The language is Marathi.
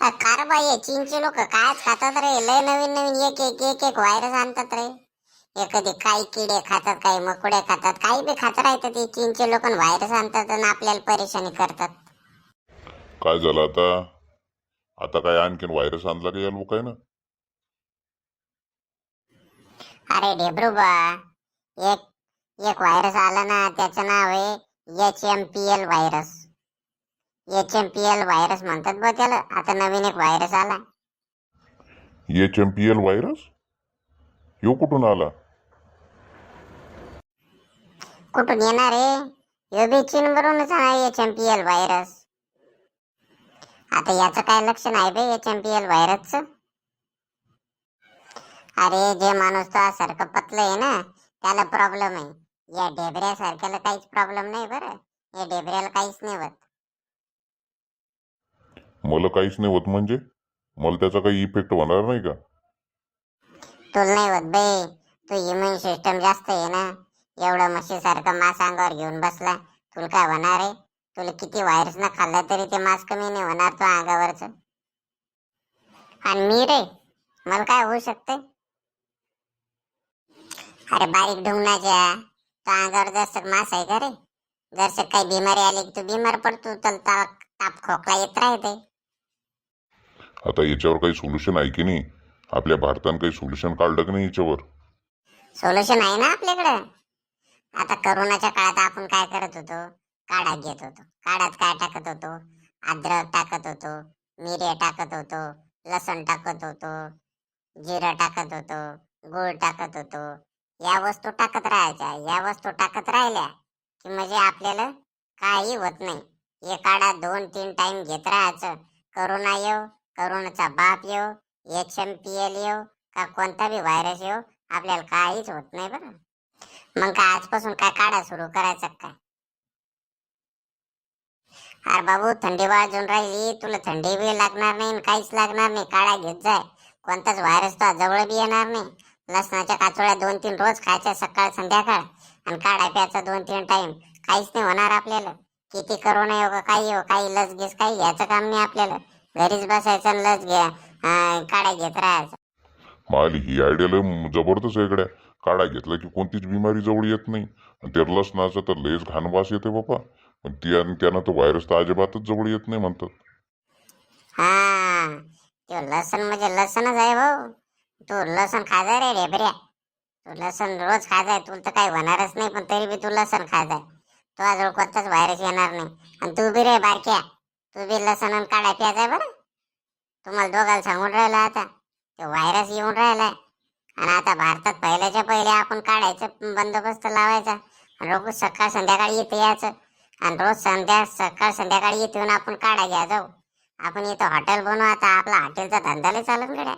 कार बाई चीनचे लोक काय खातात रे, लय नवीन नवीन एक एक एक एक व्हायरस आणतात रे. हे कधी काही किडे खातात, काही मकोडे खातात, काही बी खात राहतात ते चीनचे लोक. व्हायरस आणतात आणि आपल्याला परेशानी करतात. काय झालं आता? आता काय आणखीन व्हायरस आणला का या लोकांना? अरे ढेबरूबा, एक एक व्हायरस आला ना, त्याचं नाव आहे HMPL व्हायरस. HMPL व्हायरस म्हणतात बा त्याला. आता नवीन एक व्हायरस आला. HMPL व्हायरस ह्यो कुठून आला? कुठून येणार आहे? ह्यो बी चीन वरूनच आहे HMPL व्हायरस. आता याचं काय लक्षण आहे बे HMPL व्हायरसचं? अरे जे माणूस तो सारखं पतलं आहे ना, त्याला प्रॉब्लेम आहे. या ढेबऱ्या सारख्याला काहीच प्रॉब्लेम नाही बरं. या ढेबऱ्याला काहीच नाही होत. मला काहीच नाही होत म्हणजे? मला त्याचा काही इफेक्ट होणार नाही का? तुला नाही होत बे, तू इम्युन सिस्टम जास्त आहे ना. एवढं म्हशीसारखं मांस अंगावर घेऊन बसला, तुला काय होणार आहे? तुला किती व्हायरस न खाल्ला तरी ते मांस कमी नाही होणार तो अंगावरच. आणि मी रे, मला काय होऊ शकते? अरे बारीक ढुंगणाच्या, तो अंगावर जसं मांस आहे का रे? जसं काही बिमारी आली की तू बिमार पडतो, तर ताप खोकला येत राहते. आता याच्यावर काही सोल्युशन आहे की नाही? आपल्या भारतानं काही सोल्युशन काढलं की नाही याच्यावर? सोल्युशन आहे ना आपल्याकडं. आता करोनाच्या काळात आपण काय करत होतो? काढा घेत होतो. काढ्यात काय टाकत होतो? अद्रक टाकत होतो, मिरे टाकत होतो, लसण टाकत होतो, जिरं टाकत होतो, गूळ टाकत होतो. या वस्तू टाकत राहायच्या. या वस्तू टाकत राहिल्या की म्हणजे आपल्याला काही होत नाही. हे काढा 2-3 टाइम घेत राहायचं. करोना येऊ, करोनाचा बाप येऊ, HMPL येऊ का कोणता बी व्हायरस येऊ, आपल्याला काहीच होत नाही बरं. मग काय आजपासून काय काढा सुरू करायचा काय? अरे बाबू, थंडी वाजून राहिली, तुला थंडी बी लागणार नाही, काहीच लागणार नाही. काढा घेत जाय. कोणताच व्हायरस तो जवळ बी येणार नाही. लसणाच्या काचोळ्या 2-3 रोज खायच्या, सकाळ संध्याकाळ. आणि काढा प्यायचा 2-3 टाइम. काहीच नाही होणार आपल्याला. किती करोना येऊ का काही येऊ, काही लस घेस काही घ्यायचं काम नाही आपल्याला. घरीच बसायचं आणि लस घ्या, काढा घेत राहायचं. माल ही आयडिया लय जबरदस्त आहे इकडे. काढा घेतला की कोणतीच बिमारी जवळ येत नाही. आणि त्या लसणाचा तर लयच घाण वास येते बापा. पण त्यानं तर व्हायरस तर अजिबातच जवळ येत नाही म्हणतात. हा, तो लसण म्हणजे लसणच आहे भाऊ. तू लसण खा जा रे ढेबऱ्या. तू लसण रोज खा जाय. तुला तर काही होणारच नाही, पण तरी बी तू लसण खा जाय. तुझ्याजवळ कोणताच व्हायरस येणार नाही. आणि तू बी रे बारक्या, तू बी लसण आणि काढा प्यायचा बरं. तुम्हाला दोघाला सांगून राहिला आता. तो व्हायरस येऊन राहिलाय. आणि आता भारतात पहिल्याच्या पहिले आपण काढायचं बंदोबस्त लावायचा. रोज सकाळ संध्याकाळी येते यायचं. आणि रोज सकाळ संध्याकाळी येते आपण काढा घ्या जाऊ. आपण इथं हॉटेल बनवू. आता आपला हॉटेलचा धंदा लय चालून गड्या.